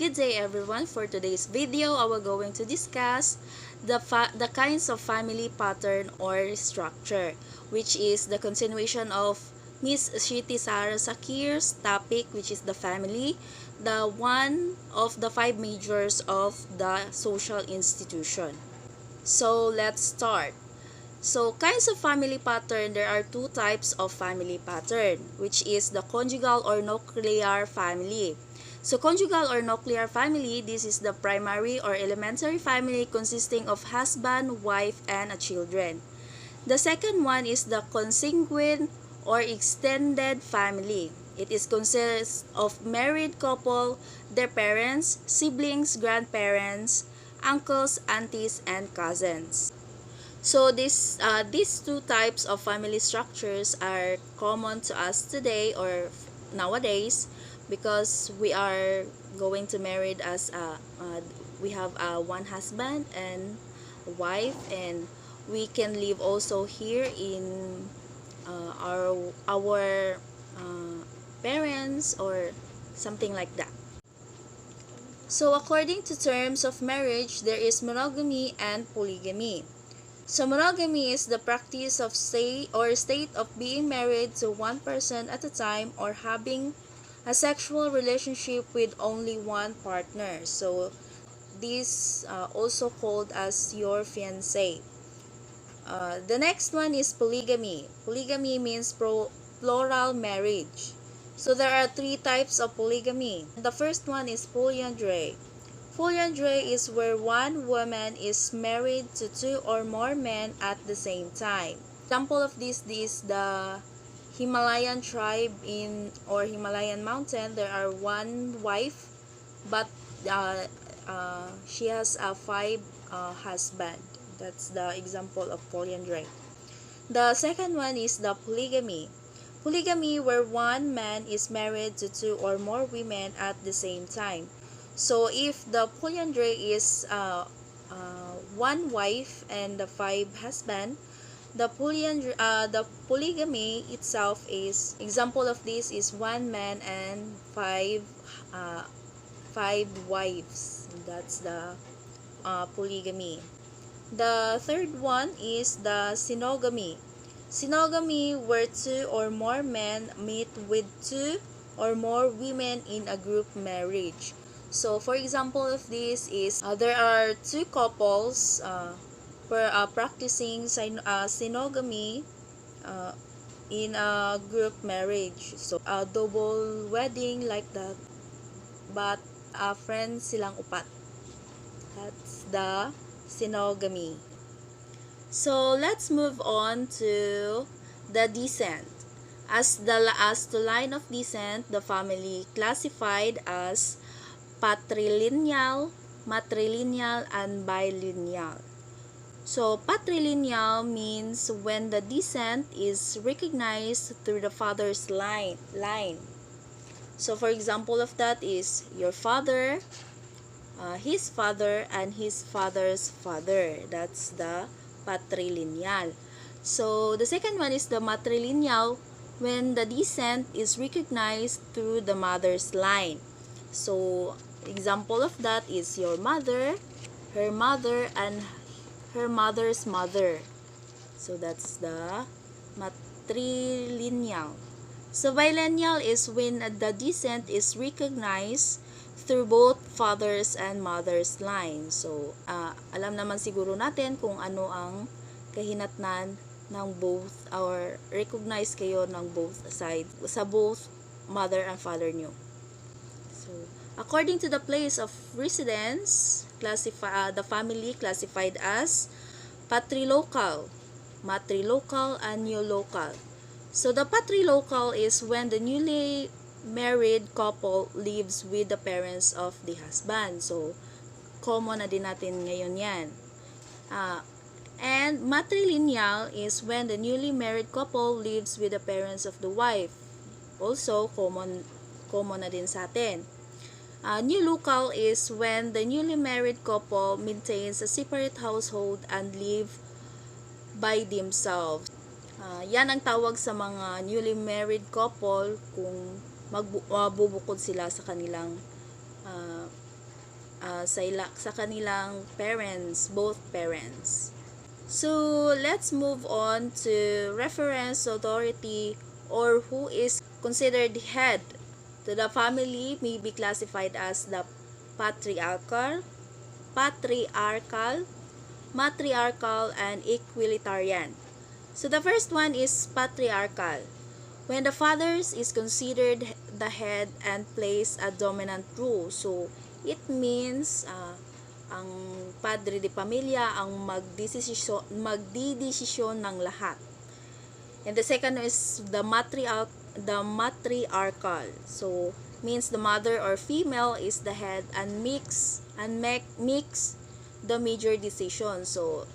Good day everyone. For today's video, I will going to discuss the kinds of family pattern or structure, which is the continuation of Miss Shiti Sara Sakir's topic, which is the family, the one of the five majors of the social institution. So let's start. So, kinds of family pattern, there are two types of family pattern, which is the conjugal or nuclear family. So, conjugal or nuclear family, this is the primary or elementary family consisting of husband, wife, and a children. The second one is the consanguine or extended family. It is consists of married couple, their parents, siblings, grandparents, uncles, aunties, and cousins. So these two types of family structures are common to us today or nowadays because we are going to married as we have one husband and a wife, and we can live also here in our parents or something like that. So according to terms of marriage, there is monogamy and polygamy. So monogamy is the practice of state of being married to one person at a time or having a sexual relationship with only one partner. So this also called as your fiancé. The next one is polygamy. Polygamy means plural marriage. So there are three types of polygamy. The first one is polyandry. Polyandry is where one woman is married to two or more men at the same time. Example of this is the Himalayan tribe in or Himalayan mountain. There are one wife, but she has five husband. That's the example of polyandry. The second one is the polygamy. Polygamy where one man is married to two or more women at the same time. So if the polyandry is one wife and the five husband, the polygamy itself is example of this is one man and five wives. That's the polygamy. The third one is the synogamy. Synogamy where two or more men meet with two or more women in a group marriage. So for example of this is there are two couples practicing synogamy in a group marriage. So a double wedding like that, but friends silang upat. That's the synogamy. So let's move on to the descent. As the line of descent, the family classified as patrilineal, matrilineal, and bilineal. So patrilineal means when the descent is recognized through the father's line. So for example of that is your father, his father, and his father's father. That's the patrilineal. So the second one is the matrilineal, when the descent is recognized through the mother's line. So example of that is your mother, her mother, and her mother's mother. So that's the matrilineal. So bilineal is when the descent is recognized through both father's and mother's line. So, alam naman siguro natin kung ano ang kahinatnan ng both or recognize kayo ng both side sa both mother and father nyo. So, according to the place of residence, the family classified as patrilocal, matrilocal, and neolocal. So, the patrilocal is when the newly married couple lives with the parents of the husband. So, common na din natin ngayon yan. And matrilineal is when the newly married couple lives with the parents of the wife. Also, common na din sa atin. Neolocal is when the newly married couple maintains a separate household and live by themselves. Yan ang tawag sa mga newly married couple kung magbubukod sila sa kanilang sa kanilang parents, both parents. So, let's move on to reference authority, or who is considered head to the family may be classified as the patriarchal, matriarchal, and equalitarian. So the first one is patriarchal. When the father is considered the head and plays a dominant role. So it means ang padre de pamilya ang magdidesisyon ng lahat. And the second is the matriarchal. So means the mother or female is the head and makes the major decision. So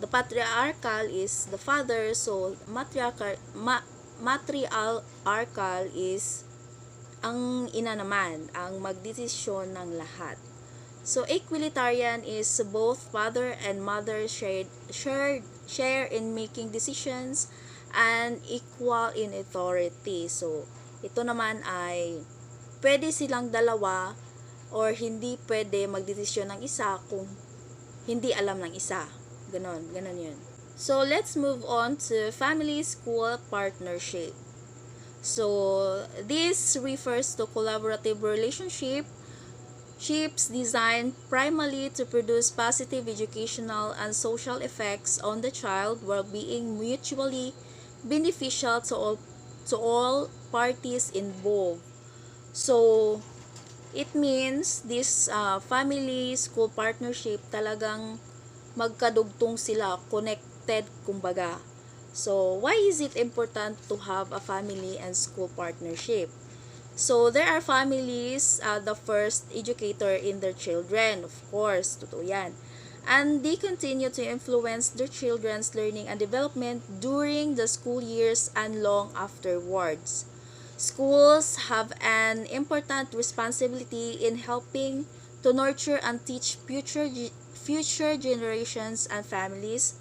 the patriarchal is the father, so matriarchal is ang ina naman, ang magdesisyon ng lahat. So equalitarian is both father and mother share in making decisions and equal in authority. So ito naman ay pwede silang dalawa or hindi pwede magdesisyon ng isa kung hindi alam ng isa. Ganon yun. So, let's move on to family-school partnership. So, this refers to collaborative relationships designed primarily to produce positive educational and social effects on the child while being mutually beneficial to all parties involved. So, it means this family-school partnership talagang magkadugtong sila, connected kumbaga. So, why is it important to have a family and school partnership? So, there are families, the first educator in their children, of course, totoo yan. And they continue to influence their children's learning and development during the school years and long afterwards. Schools have an important responsibility in helping to nurture and teach future generations and families.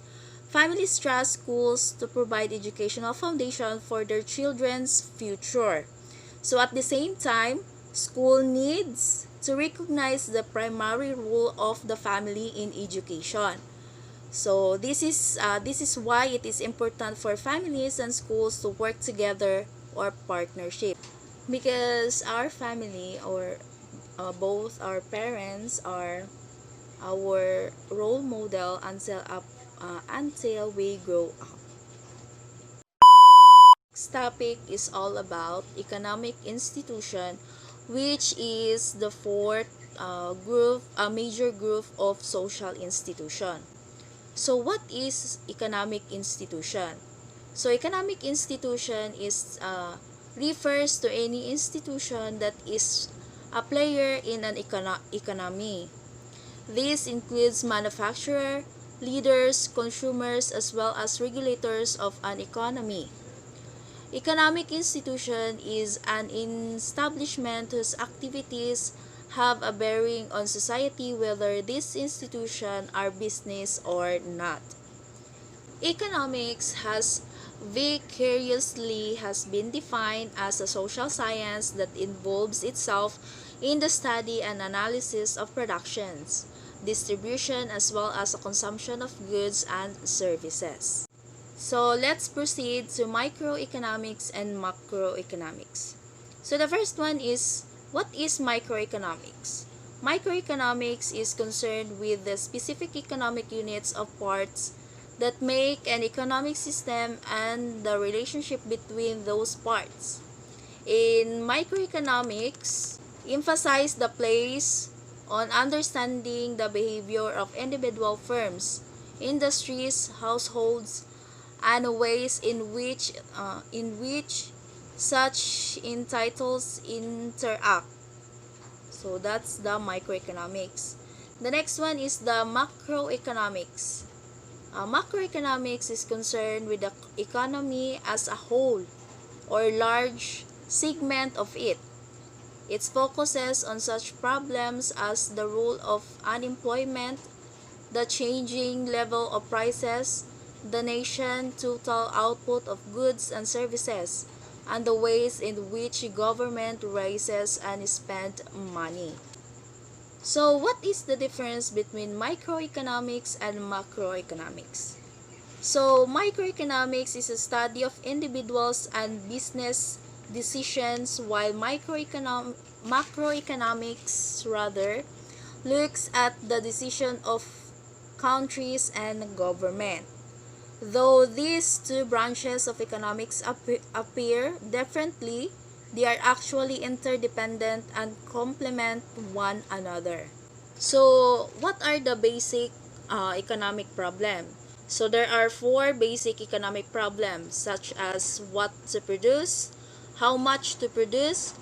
Families trust schools to provide educational foundation for their children's future. So at the same time, school needs to recognize the primary role of the family in education. So this is why it is important for families and schools to work together or partnership, because our family or both our parents are our role model until we grow up. Next topic is all about economic institution, which is the fourth major group of social institution. So what is economic institution? So economic institution is refers to any institution that is a player in an economy. This includes manufacturer, leaders, consumers, as well as regulators of an economy. Economic institution is an establishment whose activities have a bearing on society, whether these institutions are business or not. Economics has been defined as a social science that involves itself in the study and analysis of productions, distribution, as well as the consumption of goods and services. So let's proceed to microeconomics and macroeconomics. So the first one is, what is microeconomics? Microeconomics is concerned with the specific economic units of parts that make an economic system and the relationship between those parts. In microeconomics, emphasize the place on understanding the behavior of individual firms, industries, households, and ways in which such entitles interact. So that's the microeconomics. The next one is the macroeconomics. Macroeconomics is concerned with the economy as a whole or large segment of it. It focuses on such problems as the role of unemployment, the changing level of prices, the nation's total output of goods and services, and the ways in which government raises and spends money. So what is the difference between microeconomics and macroeconomics? So microeconomics is a study of individuals and business decisions, while macroeconomics rather looks at the decision of countries and government. Though these two branches of economics appear differently, they are actually interdependent and complement one another. So, what are the basic economic problems? So, there are four basic economic problems, such as what to produce, how much to produce,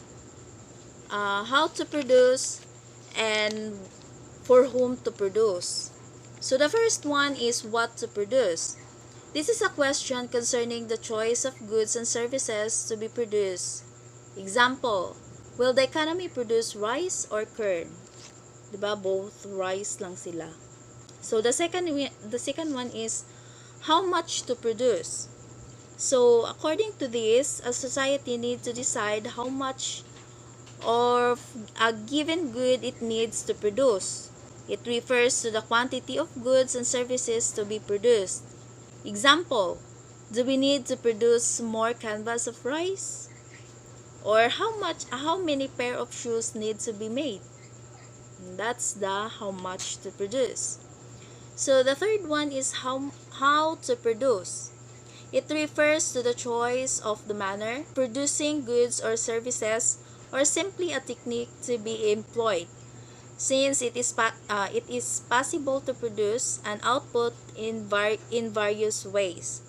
how to produce, and for whom to produce. So, the first one is what to produce. This is a question concerning the choice of goods and services to be produced. Example, will the economy produce rice or corn? Diba? Both rice lang sila. So the second one is how much to produce. So according to this, a society needs to decide how much of a given good it needs to produce. It refers to the quantity of goods and services to be produced. Example, do we need to produce more canvas of rice? Or how many pair of shoes need to be made? That's the how much to produce. So the third one is how to produce. It refers to the choice of the manner, producing goods or services, or simply a technique to be employed. Since it is possible to produce an output in various ways.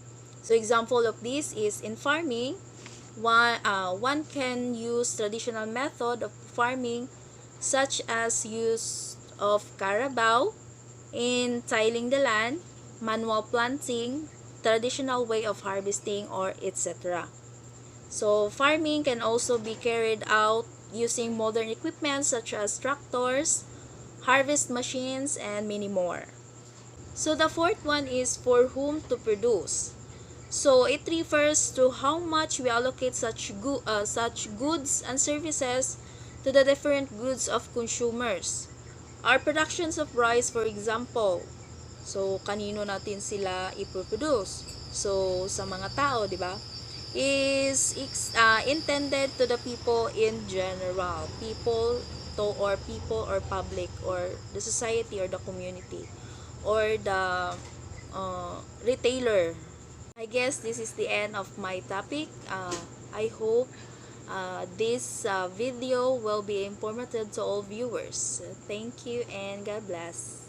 So example of this is in farming, one can use traditional method of farming such as use of carabao in tilling the land, manual planting, traditional way of harvesting, or etc. So farming can also be carried out using modern equipment such as tractors, harvest machines, and many more. So the fourth one is for whom to produce. So it refers to how much we allocate such goods and services to the different goods of consumers. Our productions of rice, for example, so kanino natin sila ipoproduce? So sa mga tao, di ba? Is intended to the people in general, people or public or the society or the community or the retailer. I guess this is the end of my topic. I hope this video will be informative to all viewers. Thank you and God bless.